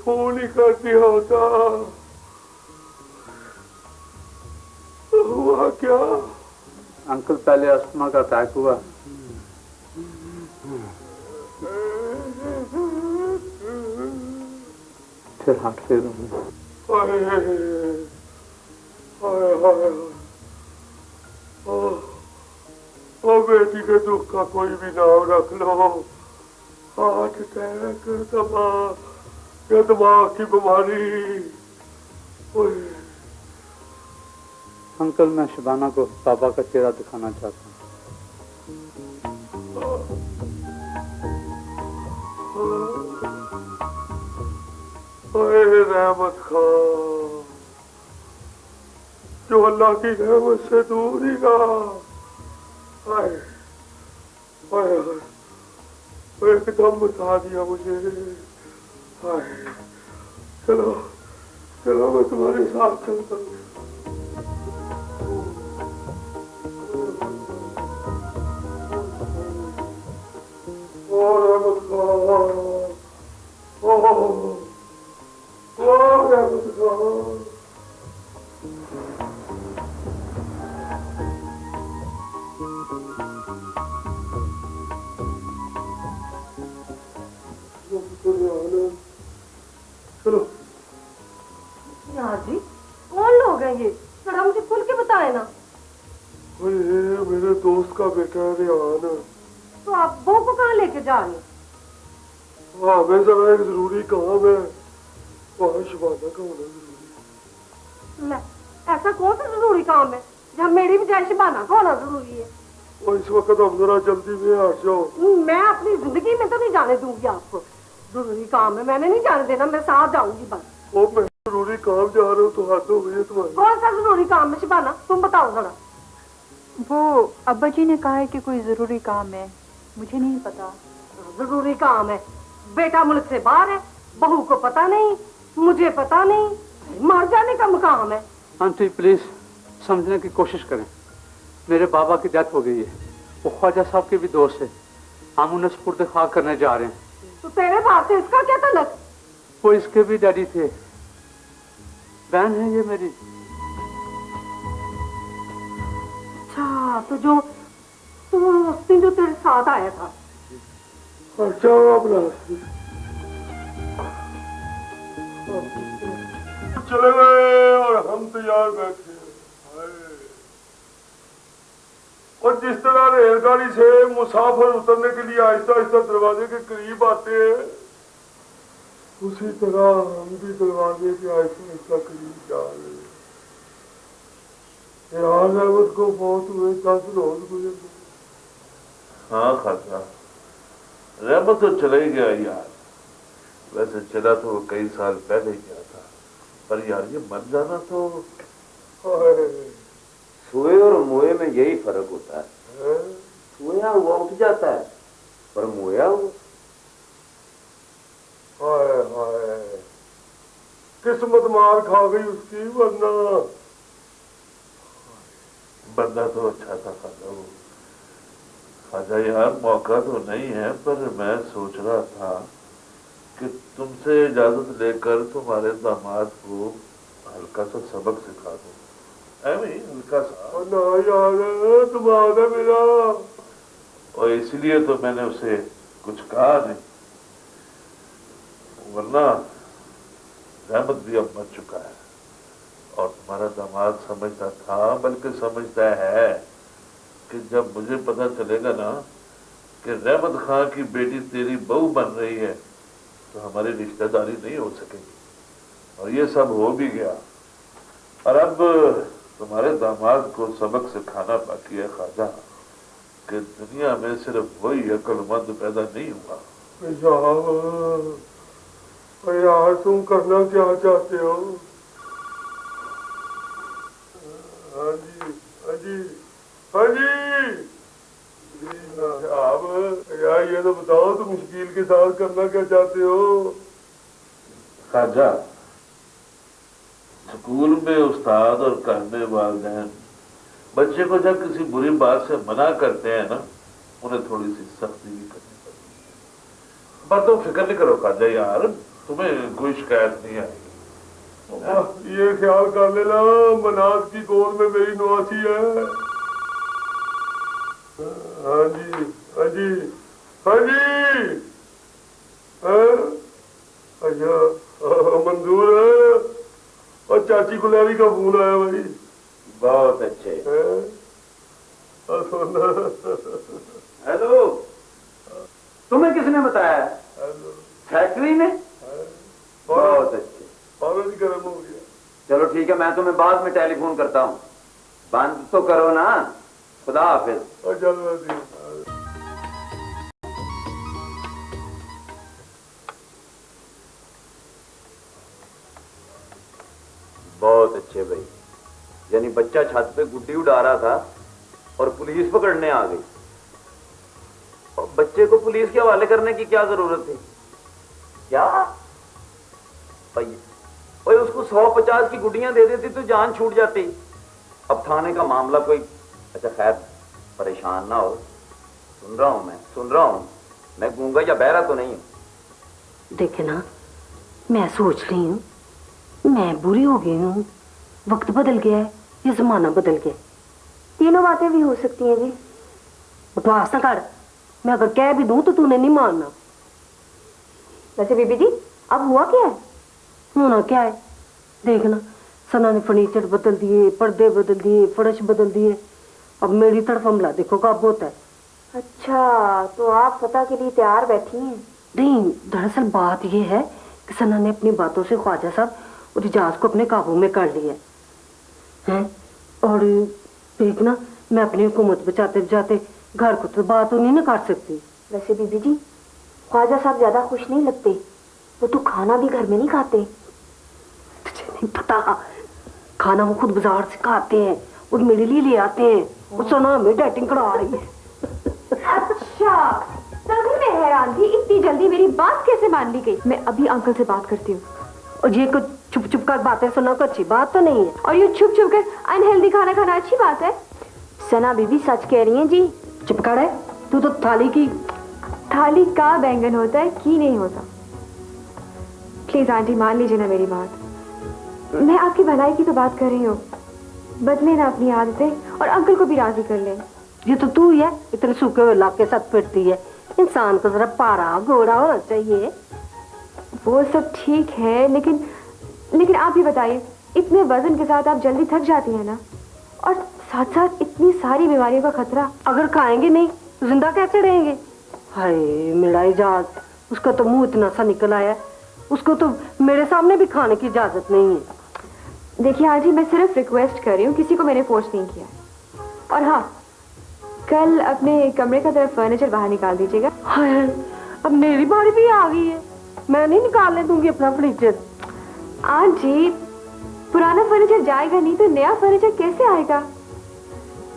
Phone ही कर दिया होता। हुआ क्या? अंकल पहले अस्थमा का अटैक हुआ, फिर हार्ट फेल हो गया। बेटी के दुख का कोई भी नाम रख लो, हार्ट अटैक, दिमाग की बीमारी। अंकल मैं शबाना को बाबा का चेहरा दिखाना चाहता हूँ। रहमत खां, जो अल्लाह की रहमत से दूर ही रहा। एकदम बता दिया मुझे। चलो चलो मैं तुम्हारे साथ चलता हूँ। चलो जी, कौन लोग हैं ये? जरा मुझे खुल के बताए ना। मेरे दोस्त का बेटा है रेहान। तो आप वो को कहाँ लेके जा रहे हैं? हाँ मैं जरा एक जरूरी काम है, वहाँ शबाना का होना जरूरी है। ऐसा कौन सा जरूरी काम है जहाँ मेरी बजाय शबाना का होना जरूरी है? और इस वक्त हम जरा जल्दी में आ जाओ। मैं अपनी जिंदगी में तो नहीं जाने दूंगी आपको। जरूरी काम है, मैंने नहीं जाने देना, मैं साथ जाऊंगी बस। वो मैं जरूरी काम जा रहा हूँ तो हाथ हो गई तुम्हारी। कौन सा जरूरी काम है शबाना, तुम बताओ जरा। वो अब्बा जी ने कहा है कि कोई जरूरी काम है, मुझे नहीं पता। जरूरी काम है? बेटा मुल्क से बाहर है, बहू को पता नहीं, मुझे पता नहीं, मर जाने का मुकाम है। आंटी प्लीज समझने की कोशिश करें, मेरे बाबा की डेथ हो गई है, वो ख्वाजा साहब के भी दोस्त है, हम उन्हें सुपुर्द खाक करने जा रहे हैं। तो तेरे बाप से इसका क्या तल्लुक? वो इसके भी डैडी थे, बहन है ये मेरी। अच्छा तो जो उस दिन जो तेरे साथ आया था। अच्छा चले गए और हम तैयार बैठे। और जिस तरह रेलगाड़ी से मुसाफिर उतरने के लिए आहिस्ता आहिस्ता दरवाजे के करीब आते हैं, उसी तरह हम भी दरवाजे के आहिस्ता आहिस्ता करीब जा रहे हैं। यार अहमद को बहुत हुए 10 रोज गुजर गए। हाँ खासा रहमत तो चला ही गया यार। वैसे चला तो वो कई साल पहले गया था, पर यार ये मर जाना तो। सोए और मोए में यही फर्क होता है। सोया हुआ उठ जाता है, पर मोया हुआ। हाय हाय, किस्मत मार खा गई उसकी, वरना बंदा तो अच्छा था खाजा। वो खाजा यार मौका तो नहीं है, पर मैं सोच रहा था कि तुमसे इजाजत लेकर तुम्हारे दामाद को हल्का सा सबक सिखा दो। हल्का सा ना यार, दिमाग है मेरा। और इसलिए तो मैंने उसे कुछ कहा नहीं, वरना रहमत भी अब मर चुका है। और तुम्हारा दामाद समझता था, बल्कि समझता है कि जब मुझे पता चलेगा ना कि रहमत खां की बेटी तेरी बहू बन रही है, तो हमारी रिश्तेदारी नहीं हो सकेगी। और ये सब हो भी गया। और अब तुम्हारे दामाद को सबक सिखाना बाकी है खाजा, कि दुनिया में सिर्फ वही अक्लमंद पैदा नहीं हुआ। यार तुम करना क्या चाहते हो? हाँ जी हाँ जी हाँ जी अब यार ये तो बताओ, तुम शकील के साथ करना क्या चाहते हो? खाजा, स्कूल में उस्ताद और घर में वालिदैन बच्चे को जब किसी बुरी बात से मना करते हैं ना, उन्हें थोड़ी सी सख्ती भी करनी पड़ती है। पर तुम फिक्र नहीं करो खाजा यार, तुम्हें कोई शिकायत नहीं आएगी। ये ख्याल कर लेना मनाज की गोद में मेरी नवासी है। हाँ जी, हाँ जी, हाँ जी। अच्छा, मंजूर है। और चाची गुलाबी का फोन आया भाई। बहुत अच्छे। हेलो, तुम्हें किसने बताया? फैक्ट्री में। बहुत अच्छे। पागल गर्म हो गया। चलो ठीक है, मैं तुम्हें बाद में टेलीफोन करता हूँ। बंद तो करो ना। खुदा हाफिज। बहुत अच्छे भाई, यानी बच्चा छत पे गुड्डी उड़ा रहा था और पुलिस पकड़ने आ गई। और बच्चे को पुलिस के हवाले करने की क्या जरूरत थी? क्या भाई, ओए उसको 150 की गुड्डियां दे देती तो जान छूट जाती। अब थाने का मामला कोई, अच्छा खैर परेशान ना हो। सुन रहा हूं मैं गूंगा या बहरा तो नहीं हूं। देखे ना, मैं सोच रही हूँ मैं बुरी हो गई हूँ, वक्त बदल गया है, ये जमाना बदल गया। तीनों बातें भी हो सकती हैं जी। बकवास ना कर, मैं अगर कह भी दूं तो तूने नहीं मानना। वैसे बीबी जी अब हुआ क्या है? होना क्या है, देखना सना ने फर्नीचर बदल दिए, पर्दे बदल दिए, फर्श बदल दिए। अब मेरी तरफ हमला देखो कब होता है। अच्छा, तो आप फतह के लिए तैयार बैठी हैं? नहीं, दरअसल बात ये है कि सना ने अपनी बातों से ख्वाजा साहब और इजाज को अपने काबू में कर लिया है। और देखना, मैं अपनी हुकूमत बचाते बचाते घर को तो बात नहीं ना कर सकती। वैसे बीबी जी ख्वाजा साहब ज्यादा खुश नहीं लगते, वो तो खाना भी घर में नहीं खाते। तुझे नहीं पता, खाना वो खुद बाजार से खाते हैं और मेरे लिए ले आते हैं। वो सना हमें डाइटिंग करा रही है। अच्छा, तभी मैं हैरान थी इतनी जल्दी मेरी बात कैसे मान ली गई। मैं अभी अंकल से बात करती हूँ। और ये कुछ छुप छुप कर बातें सुना को अच्छी बात तो नहीं है। और ये छुप छुप कर अनहेल्दी खाना खाना अच्छी बात है? सना बीबी सच कह रही हैं जी। चुप कर है, तू तो थाली का बैंगन होता है की नहीं होता। प्लीज आंटी मान लीजिए ना मेरी बात, मैं आपकी भलाई की तो बात कर रही हूँ। बदले ना अपनी आदतें और अंकल को भी राजी कर लें। ये तो तू ही है, इतने सूखे हुए लाख के साथ फिरती है। इंसान को जरा पारा गोरा होना चाहिए। वो सब ठीक है, लेकिन आप ही बताइए, इतने वजन के साथ आप जल्दी थक जाती हैं ना, और साथ साथ इतनी सारी बीमारियों का खतरा। अगर खाएंगे नहीं तो जिंदा कैसे रहेंगे? हाय मेरा इजाज, उसका तो मुंह इतना सा निकल आया, उसको तो मेरे सामने भी खाने की इजाजत नहीं है। देखिए आजी, मैं सिर्फ रिक्वेस्ट कर रही हूँ, किसी को मैंने फोर्स नहीं किया। और हाँ, कल अपने कमरे का तरफ फर्नीचर बाहर निकाल दीजिएगा। हाय, अब मेरी बारी भी आ गई है, मैं नहीं निकालने दूंगी अपना फर्नीचर। आजी, पुराना फर्नीचर जाएगा नहीं तो नया फर्नीचर कैसे आएगा?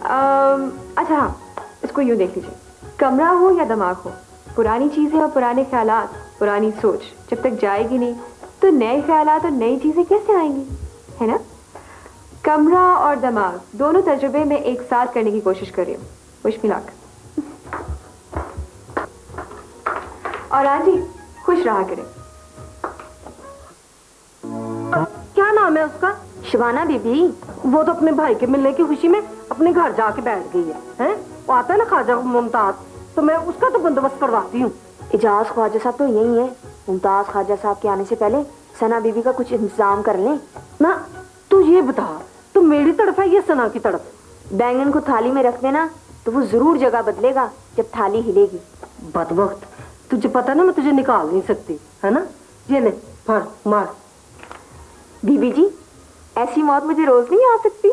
अच्छा हाँ, इसको यूँ देख लीजिए, कमरा हो या दिमाग हो, पुरानी चीजें और पुराने ख्यालात, पुरानी सोच जब तक जाएगी नहीं तो नए ख्यालात और नई चीजें कैसे आएंगी, है ना? कमरा और दिमाग दोनों तजुर्बे में एक साथ करने की कोशिश कर रही हूँ। Wish me luck. और आजी खुश रहा करें। क्या नाम है उसका? शिवाना बीबी। वो तो अपने भाई के मिलने की खुशी में अपने घर जाके बैठ गई है? वो आता है ना ख्वाजा मुमताज, तो मैं उसका तो बंदोबस्त करवाती हूँ। इजाज ख्वाजा साहब तो यही है, मुमताज ख्वाजा साहब के आने से पहले सना बीबी का कुछ इंतजाम कर लें ना। तू ये बता, तू मेरी तरफ है या सना की तरफ? बैंगन को थाली में रख देना तो वो जरूर जगह बदलेगा जब थाली हिलेगी। बदबख्त, तुझे पता ना मैं तुझे निकाल नहीं सकती, है ना? ये ले, फर मार। बीबी जी, ऐसी मौत मुझे रोज नहीं आ सकती।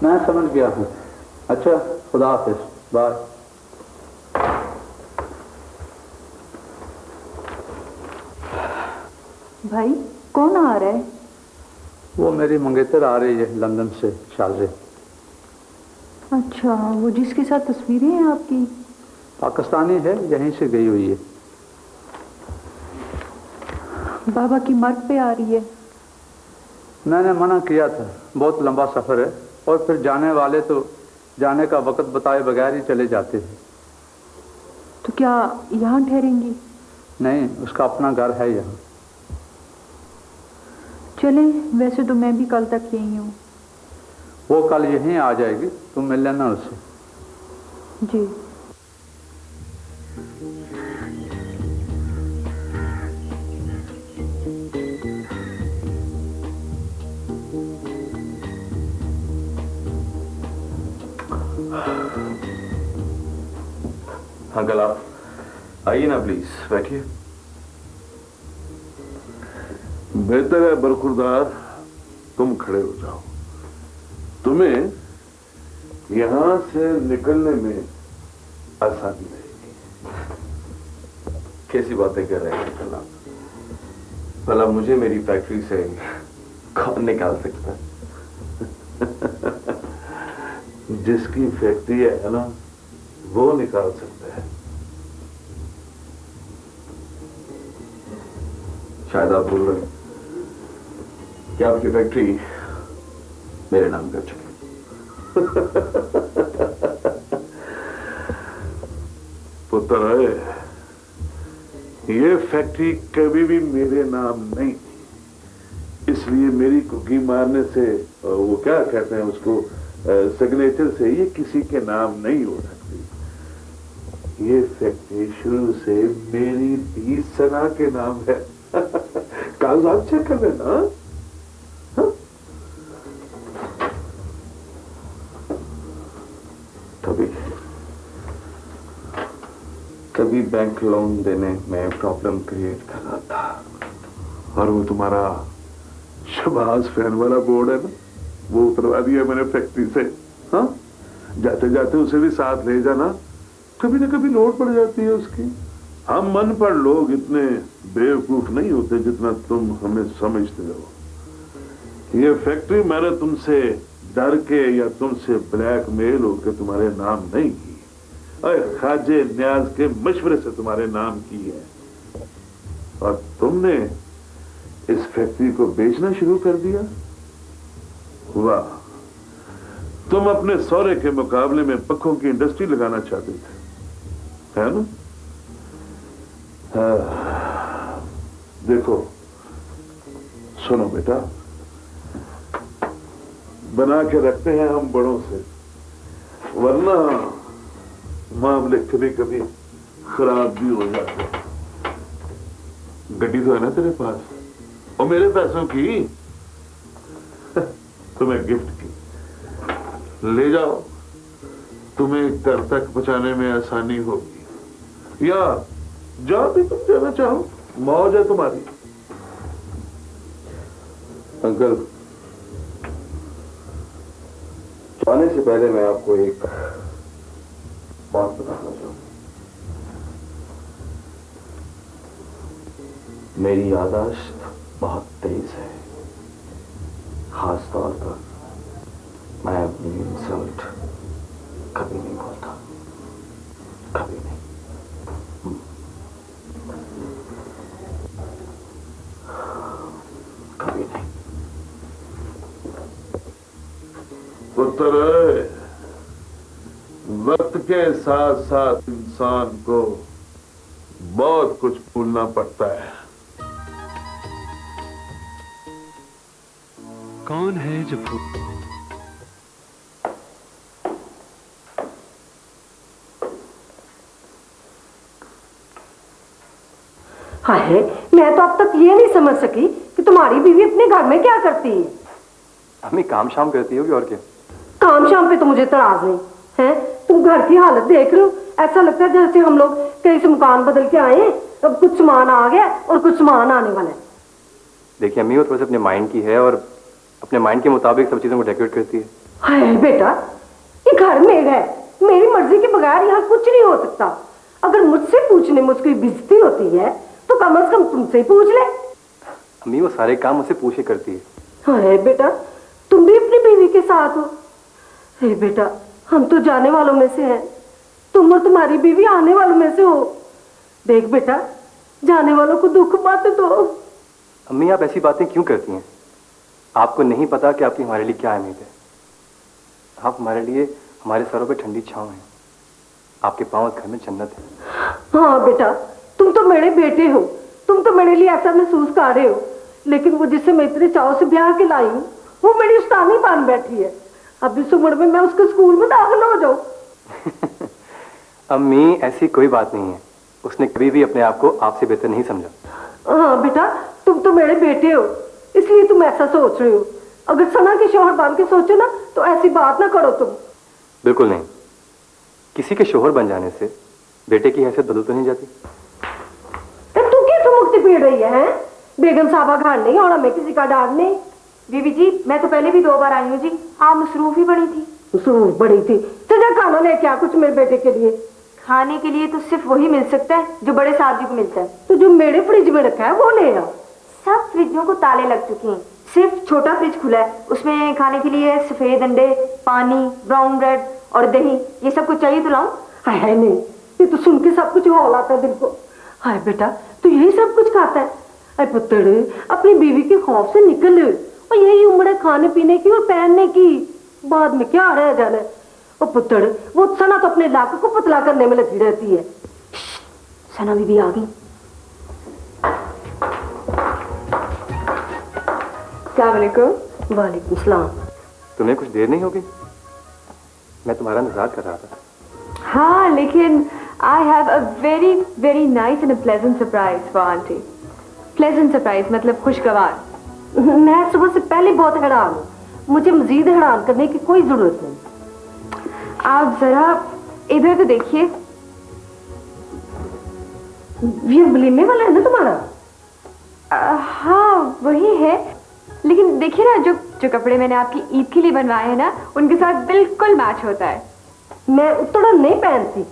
मैं समझ गया हूँ। अच्छा, खुदा हाफिज, बाय। भाई कौन आ रहा है? वो मेरी मंगेतर आ रही है लंदन से, शालरे। अच्छा, वो जिसके साथ तस्वीरें हैं आपकी? पाकिस्तानी है, यहीं से गई हुई है। बाबा की मर्ग पे आ रही है। मैंने मना किया था, बहुत लंबा सफ़र है, और फिर जाने वाले तो जाने का वक्त बताए बगैर ही चले जाते हैं। तो क्या यहाँ ठहरेंगी? नहीं, उसका अपना घर है यहाँ। चले, वैसे तो मैं भी कल तक यहीं हूँ। वो कल यहीं आ जाएगी, तुम मिल लेना उससे। जी। अंकल आप आइए ना प्लीज, बैठिए। बेहतर है बरखुरदार, तुम खड़े हो जाओ। तुम्हें यहां से निकलने में आसानी रहेगी। कैसी बातें कर रहे हैं अंकल आप? भला मुझे मेरी फैक्ट्री से कौन निकाल सकता है? जिसकी फैक्ट्री है ना, वो निकाल सकता है। शायद आप भूल रहे हैं कि आपकी फैक्ट्री मेरे नाम कर चुकी। पुत्र, ये फैक्ट्री कभी भी मेरे नाम नहीं थी, इसलिए मेरी कुकी मारने से, वो क्या कहते हैं उसको, सिग्नेचर से ये किसी के नाम नहीं हो सकती। ये फैक्ट्री शुरू से मेरी दी सना के नाम है। कागजात चेक कर लेना। हाँ? कभी बैंक लोन देने में प्रॉब्लम क्रिएट कर रहा था। और वो तुम्हारा शबाज फैन वाला बोर्ड है ना, वो उतरवा दिया मैंने फैक्ट्री से। हाँ, जाते जाते उसे भी साथ ले जाना, कभी ना कभी लोड पड़ जाती है उसकी। हम मन पर लोग इतने बेवकूफ नहीं होते जितना तुम हमें समझते हो। ये फैक्ट्री मैंने तुमसे डर के या तुमसे ब्लैकमेल होकर तुम्हारे नाम नहीं की, खाजे न्याज के मशवरे से तुम्हारे नाम की है। और तुमने इस फैक्ट्री को बेचना शुरू कर दिया। वाह, तुम अपने सौरे के मुकाबले में पक्कों की इंडस्ट्री लगाना चाहते थे, है ना? देखो, सुनो बेटा, बना के रखते हैं हम बड़ों से, वरना मामले कभी कभी खराब भी हो जाते हैं। गड्डी तो है ना तेरे पास, और मेरे पैसों की तुम्हें गिफ्ट की, ले जाओ, तुम्हें घर तक पहुंचाने में आसानी होगी। या जहां भी तुम जाना चाहो, मौज है तुम्हारी। अंकल, जाने से पहले मैं आपको एक बात बताना चाहूँ। मेरी याददाश्त बहुत तेज है, खास तौर पर मैं अपनी इंसल्ट कभी नहीं भूलता, कभी नहीं। कभी नहीं। पुत्र, वक्त के साथ साथ इंसान को बहुत कुछ भूलना पड़ता है। कौन है जो हाय, मैं तो अब तक ये नहीं समझ सकी कि तुम्हारी बीवी अपने घर में क्या करती है। अम्मी काम शाम करती होगी, और क्या। काम शाम पे तो मुझे तराज नहीं है। तुम घर की हालत देख रहे हो, ऐसा लगता है जैसे हम लोग कहीं से मकान बदल के आए, अब कुछ सामान आ गया और कुछ सामान आने वाला है। देखिए अम्मी, वो थोड़ा सा अपने माइंड की है और अपने माइंड के मुताबिक सब चीजों को डेकोरेट करती है। हाय बेटा, ये घर मेरा है, मेरी मर्जी के बगैर यहाँ कुछ नहीं हो सकता। अगर मुझसे पूछने में उसकी बेइज्जती होती है तो कम से कम तुमसे ही पूछ ले। अम्मी, वो सारे काम मुझसे पूछे करती है। हाय बेटा, तुम भी अपनी बीवी के साथ हो। हे बेटा, हम तो जाने वालों में से हैं, तुम और तुम्हारी बीवी आने वालों में से हो। देख बेटा, जाने वालों को दुख मत दो। अम्मी, आप ऐसी बातें क्यों करती हैं? आपको नहीं पता कि आपकी हमारे लिए क्या अहमियत है। आप हमारे लिए हमारे सरों पे ठंडी छांव हैं। आपके पांव घर में जन्नत है। हाँ बेटा, तुम तो मेरे बेटे हो, तुम तो मेरे लिए ऐसा महसूस कर रहे हो, लेकिन वो जिसे मैं इतने चाव से ब्याह के लाई हूँ, वो मेरी उस्तानी बन बैठी है। अब इस उम्र में मैं उसके स्कूल में दाखिल हो जाऊं। अम्मी, ऐसी कोई बात नहीं है। उसने कभी भी अपने आप को आपसे बेहतर नहीं समझा। हाँ बेटा, तुम तो मेरे बेटे हो, इसलिए तुम ऐसा सोच रहे हो। अगर सना के शौहर बन के सोचो ना, तो ऐसी बात ना करो तुम। बिल्कुल नहीं। किसी के शोहर बन जाने से बेटे की हैसियत बदल तो नहीं जाती। तू कैसे मुक्ति पीड़ रही है? बेगम साहबा घर नहीं और हमें किसी का डांटने। बीबी जी, मैं तो पहले भी 2 बार आई हूँ जी। हाँ, मसरूफ ही बड़ी थी। मसरूफ बड़ी थी? तुझे खाना लेके आ कुछ मेरे बेटे के लिए। खाने के लिए तो सिर्फ वही मिल सकता है जो बड़े साहब जी को मिलता है। तो जो मेरे फ्रिज में रखा है वो ले आ। सब फ्रिजों को ताले लग चुके हैं, सिर्फ छोटा फ्रिज खुला है। उसमें खाने के लिए सफेद अंडे, पानी, ब्राउन ब्रेड और दही, ये सब कुछ चाहिए तो लाऊं? हाय नहीं, ये तो सुन के सब कुछ हौल आता है दिल को। हाय बेटा, तू यही सब कुछ खाता है? अरे पुत्र, अपनी बीवी के खौफ से निकल, और यही उम्र है खाने पीने की और पहनने की। बाद में क्या रह जाना है? ओ पुत्र, वो सना तो अपने लाख को पतला करने में लगी रहती है। सना बीबी आ गई। अस्सलाम वालेकुम। वालेकुम सलाम। तुम्हें कुछ देर नहीं होगी? मैं तुम्हारा इंतजार कर रहा था। हाँ, लेकिन I have a very very nice and a pleasant surprise for aunty. Pleasant surprise मतलब खुशगवार। मैं सुबह से पहले बहुत हैरान हूँ, मुझे मजीद हैरान करने की कोई जरूरत नहीं। आप जरा इधर तो देखिए। ये वलीमे वाला है ना तुम्हारा? हाँ, वही है, लेकिन देखिए ना, जो कपड़े मैंने आपकी ईद के लिए बनवाए हैं ना, उनके साथ बिल्कुल मैच होता है। मैं उतड़ा नहीं पहनती।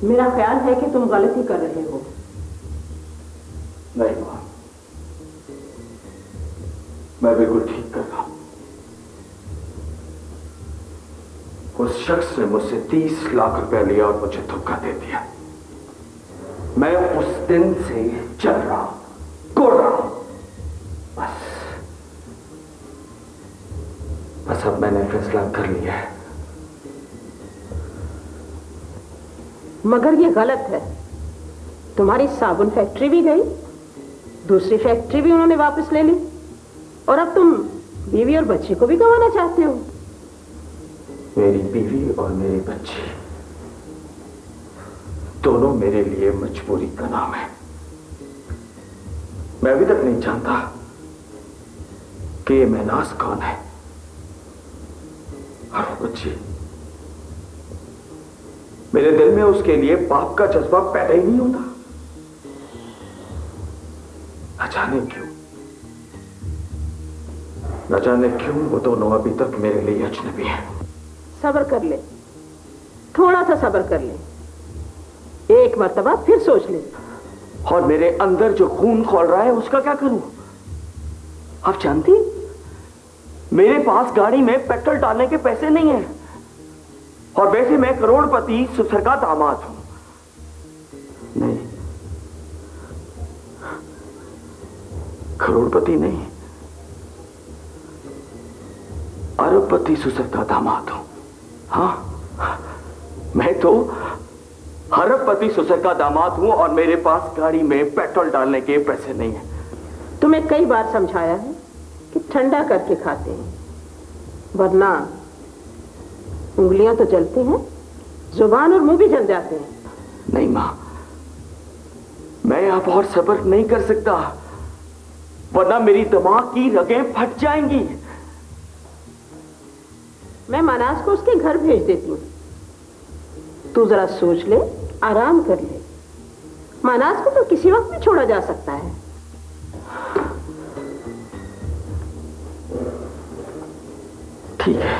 मेरा ख्याल है कि तुम गलती कर रहे हो। नहीं मां, मैं बिल्कुल ठीक कर रहा हूं। उस शख्स ने मुझसे 30 लाख रुपए लिया और मुझे धोखा दे दिया। मैं उस दिन से चल रहा हूं, कोड़ रहा हूं। बस अब मैंने फैसला कर लिया है। मगर ये गलत है। तुम्हारी साबुन फैक्ट्री भी गई, दूसरी फैक्ट्री भी उन्होंने वापस ले ली, और अब तुम बीवी और बच्चे को भी गंवाना चाहते हो। मेरी बीवी और मेरे बच्चे दोनों मेरे लिए मजबूरी का नाम है। मैं अभी तक नहीं जानता कि ये महनाज कौन है और वो बच्ची। मेरे दिल में उसके लिए पाप का जज्बा पैदा ही नहीं होता। न जाने क्यों वो दोनों अभी तक मेरे लिए अजनबी हैं। सब्र कर ले, थोड़ा सा सब्र कर ले, एक मर्तबा फिर सोच ले। और मेरे अंदर जो खून खौल रहा है उसका क्या करूं? आप जानती, मेरे पास गाड़ी में पेट्रोल डालने के पैसे नहीं हैं, और वैसे मैं करोड़पति सुसर का दामाद हूं। नहीं, करोड़पति नहीं, अरबपति सुसर का दामाद हूं। हाँ, मैं तो अरबपति सुसर का दामाद हूं और मेरे पास गाड़ी में पेट्रोल डालने के पैसे नहीं हैं। तुम्हें कई बार समझाया है कि ठंडा करके खाते हैं, वरना उंगलियां तो जलती हैं, जुबान और मुंह भी जल जाते हैं। नहीं मां, मैं अब और सब्र नहीं कर सकता, वरना मेरी दिमाग की रगें फट जाएंगी। मैं मनाज को उसके घर भेज देती हूँ। तू जरा सोच ले, आराम कर ले। मनाज को तो किसी वक्त भी छोड़ा जा सकता है। ठीक है,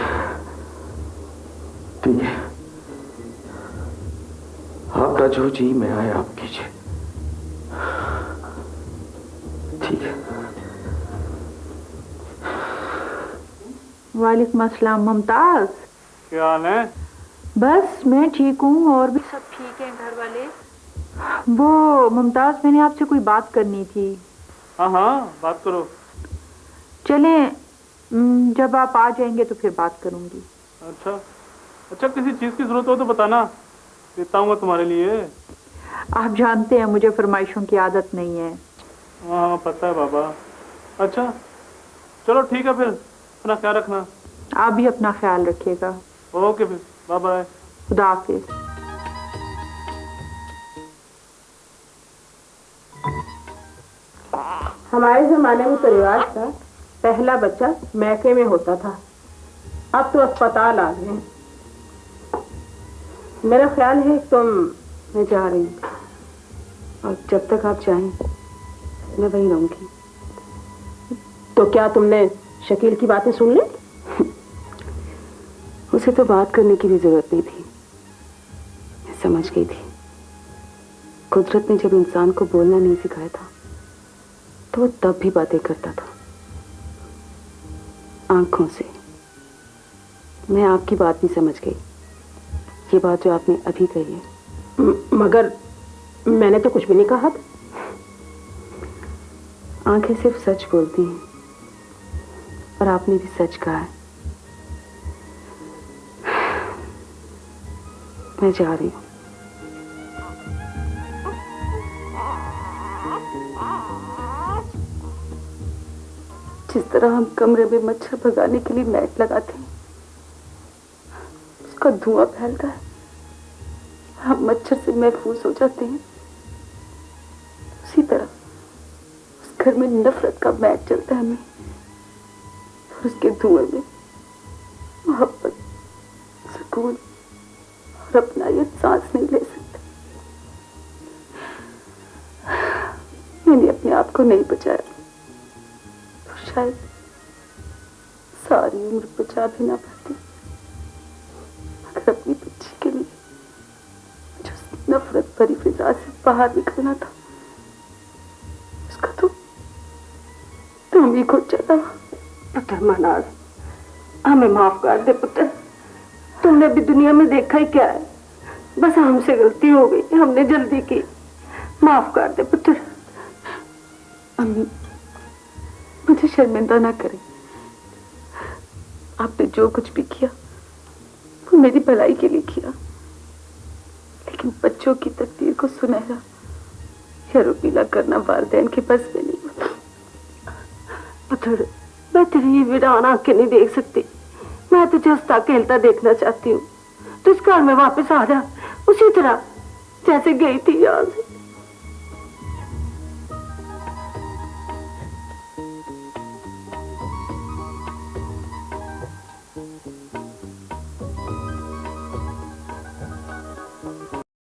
ठीक है, आपका जो जी में आए आप कीजिए। ठीक है। वालेकुम अस्सलाम। मुमताज, क्या हाल है? बस मैं ठीक हूँ और भी सब ठीक हैं घर वाले। वो मुमताज, मैंने आपसे कोई बात करनी थी। हाँ हाँ, बात करो। चलें, जब आप आ जाएंगे तो फिर बात करूंगी। अच्छा अच्छा, किसी चीज़ की ज़रूरत हो तो बताना, देता हूँ तुम्हारे लिए। आप जानते हैं मुझे फरमाइशों की आदत नहीं है। हाँ पता है बाबा। अच्छा चलो ठीक है, फिर अपना ख्याल रखना। आप भी अपना ख्याल रखिएगा। ओके, फिर बाय बाय। खुदा हाफिज। हमारे जमाने में तो रिवाज था, पहला बच्चा मैके में होता था। अब तो अस्पताल आ गए। मेरा ख्याल है मैं जा रही हूँ और जब तक आप चाहें मैं वहीं रहूंगी। तो क्या तुमने शकील की बातें सुन ली? उसे तो बात करने की भी जरूरत नहीं थी, मैं समझ गई थी। कुदरत ने जब इंसान को बोलना नहीं सिखाया था तो वो तब भी बातें करता था, आंखों से। मैं आपकी बात भी समझ गई, ये बात जो आपने अभी कही है। मगर मैंने तो कुछ भी नहीं कहा था। आंखें सिर्फ सच बोलती हैं और आपने भी सच कहा है। मैं जा रही हूँ। जिस तरह हम कमरे में मच्छर भगाने के लिए मैट लगाते हैं, उसका धुआं फैलता है, हम मच्छर से महफूज हो जाते हैं, उसी तरह उस घर में नफरत का मैट चलता है हमें, और उसके धुएं में मोहब्बत, सुकून और अपना ये सांस नहीं ले सकते। मैंने अपने आप को नहीं बचाया तो शायद सारी उम्र बचा भी ना पाती। मगर अपनी बच्ची के लिए जो नफरत भरी फिजा से बाहर निकलना था, उसका तो तुम ही घुट जाता। पुत्र मनाज, हमें माफ कर दे पुत्र। तुमने भी दुनिया में देखा ही क्या है। बस हमसे गलती हो गई, हमने जल्दी की। माफ कर दे पुत्र। अम्मी, मुझे शर्मिंदा ना करें। आपने जो कुछ भी किया वो मेरी भलाई के लिए किया, लेकिन बच्चों की तकदीर को सुनहरा या रुपीला करना वालिदैन के बस में नहीं होता। पुत्र, मैं तेरी ये वीरान आंखें नहीं देख सकती। मैं तुझे हंसता खेलता देखना चाहती हूँ। तू इस घर में वापस आ जा, उसी तरह जैसे गई थी यहाँ से।